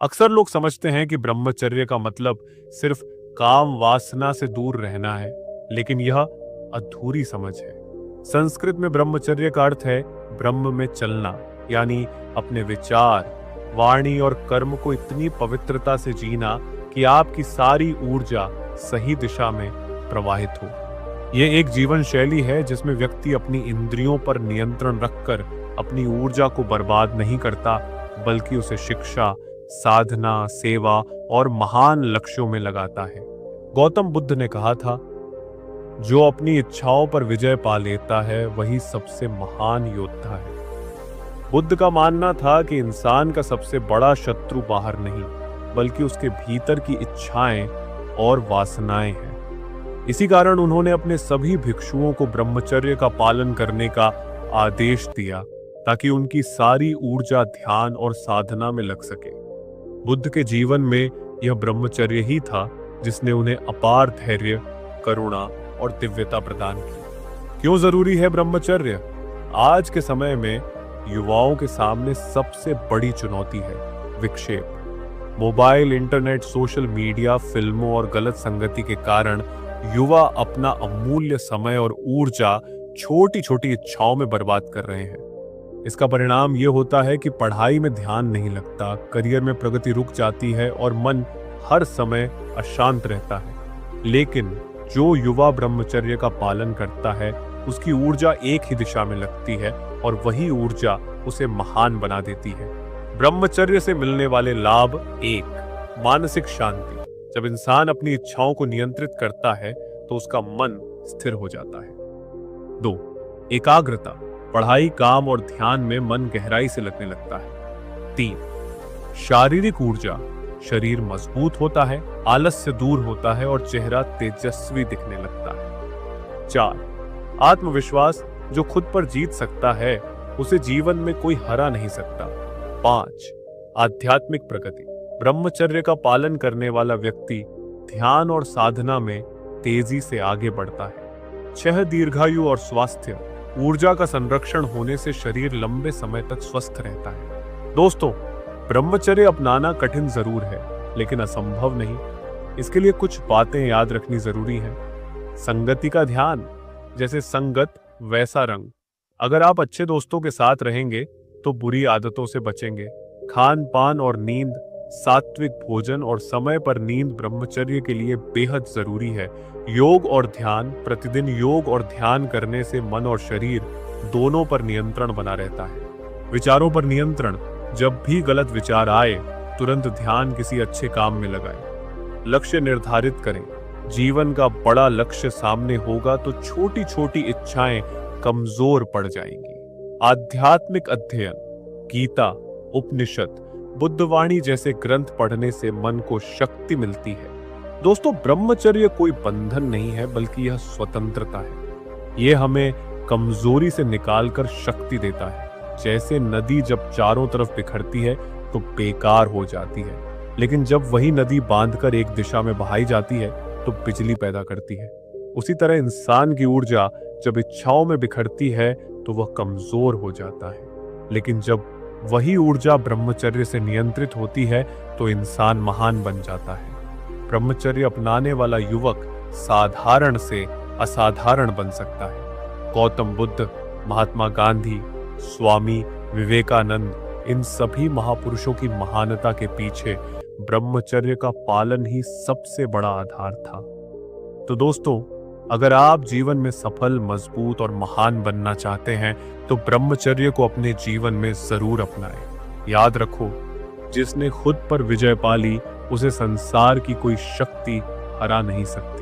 अक्सर लोग समझते हैं कि ब्रह्मचर्य का मतलब सिर्फ काम वासना से दूर रहना है, लेकिन यह अधूरी समझ है। संस्कृत में ब्रह्मचर्य का अर्थ है ब्रह्म में चलना, यानी अपने विचार, वाणी और कर्म को इतनी पवित्रता से जीना कि आपकी सारी ऊर्जा सही दिशा में प्रवाहित हो। यह एक जीवन शैली है जिसमें व्यक्ति अपनी इंद्रियों पर नियंत्रण रखकर अपनी ऊर्जा को बर्बाद नहीं करता, बल्कि उसे शिक्षा, साधना, सेवा और महान लक्ष्यों में लगाता है। गौतम बुद्ध ने कहा था, जो अपनी इच्छाओं पर विजय पा लेता है वही सबसे महान योद्धा है। बुद्ध का मानना था कि इंसान का सबसे बड़ा शत्रु बाहर नहीं, बल्कि उसके भीतर की इच्छाएं और वासनाएं हैं। इसी कारण उन्होंने अपने सभी भिक्षुओं को ब्रह्मचर्य का पालन करने का आदेश दिया, ताकि उनकी सारी ऊर्जा ध्यान और साधना में लग सके। बुद्ध के जीवन में यह ब्रह्मचर्य ही था जिसने उन्हें अपार धैर्य, करुणा और दिव्यता प्रदान की। क्यों जरूरी है ब्रह्मचर्य? आज के समय में युवाओं के सामने सबसे बड़ी चुनौती है विक्षेप। मोबाइल, इंटरनेट, सोशल मीडिया, फिल्मों और गलत संगति के कारण युवा अपना अमूल्य समय और ऊर्जा छोटी छोटी इच्छाओं में बर्बाद कर रहे हैं। इसका परिणाम यह होता है कि पढ़ाई में ध्यान नहीं लगता, करियर में प्रगति रुक जाती है और मन हर समय अशांत रहता है। लेकिन जो युवा ब्रह्मचर्य का पालन करता है, उसकी ऊर्जा एक ही दिशा में लगती है और वही ऊर्जा उसे महान बना देती है। ब्रह्मचर्य से मिलने वाले लाभ: 1. मानसिक शांति। जब इंसान अपनी इच्छाओं को नियंत्रित करता है तो उसका मन स्थिर हो जाता है। 2. एकाग्रता। पढ़ाई, काम और ध्यान में मन गहराई से लगने लगता है। 3. शारीरिक ऊर्जा। शरीर मजबूत होता है, आलस्य दूर होता है और चेहरा तेजस्वी दिखने लगता है। 4. आत्मविश्वास। जो खुद पर जीत सकता है उसे जीवन में कोई हरा नहीं सकता। 5. आध्यात्मिक प्रगति। ब्रह्मचर्य का पालन करने वाला व्यक्ति ध्यान और साधना में तेजी से आगे बढ़ता है। 6. दीर्घायु और स्वास्थ्य। ऊर्जा का संरक्षण होने से शरीर लंबे समय तक स्वस्थ रहता है। दोस्तों, ब्रह्मचर्य अपनाना कठिन जरूर है, लेकिन असंभव नहीं। इसके लिए कुछ बातें याद रखनी जरूरी है। संगति का ध्यान। जैसे संगत वैसा रंग। अगर आप अच्छे दोस्तों के साथ रहेंगे तो बुरी आदतों से बचेंगे। खान पान और नींद। सात्विक भोजन और समय पर नींद ब्रह्मचर्य के लिए बेहद जरूरी है। योग और ध्यान। प्रतिदिन योग और ध्यान करने से मन और शरीर दोनों पर नियंत्रण बना रहता है। विचारों पर नियंत्रण। जब भी गलत विचार आए तुरंत ध्यान किसी अच्छे काम में लगाएं। लक्ष्य निर्धारित करें। जीवन का बड़ा लक्ष्य सामने होगा तो छोटी छोटी इच्छाएं कमजोर पड़ जाएंगी। आध्यात्मिक अध्ययन। गीता, उपनिषद, बुद्धवाणी जैसे ग्रंथ पढ़ने से मन को शक्ति मिलती है। दोस्तों, ब्रह्मचर्य कोई बंधन नहीं है, बल्कि यह स्वतंत्रता है। यह हमें कमजोरी से निकालकर शक्ति देता है। जैसे नदी जब चारों तरफ बिखरती है तो बेकार हो जाती है, लेकिन जब वही नदी बांधकर एक दिशा में बहाई जाती है तो बिजली पैदा करती है। उसी तरह इंसान की ऊर्जा जब इच्छाओं में बिखरती है तो वह कमजोर हो जाता है, लेकिन जब वही ऊर्जा ब्रह्मचर्य से नियंत्रित होती है तो इंसान महान बन जाता है। ब्रह्मचर्य अपनाने वाला युवक साधारण से असाधारण बन सकता है। गौतम बुद्ध, महात्मा गांधी, स्वामी विवेकानंद, इन सभी महापुरुषों की महानता के पीछे ब्रह्मचर्य का पालन ही सबसे बड़ा आधार था। तो दोस्तों, अगर आप जीवन में सफल, मजबूत और महान बनना चाहते हैं तो ब्रह्मचर्य को अपने जीवन में जरूर अपनाएं। याद रखो, जिसने खुद पर विजय पा ली उसे संसार की कोई शक्ति हरा नहीं सकती।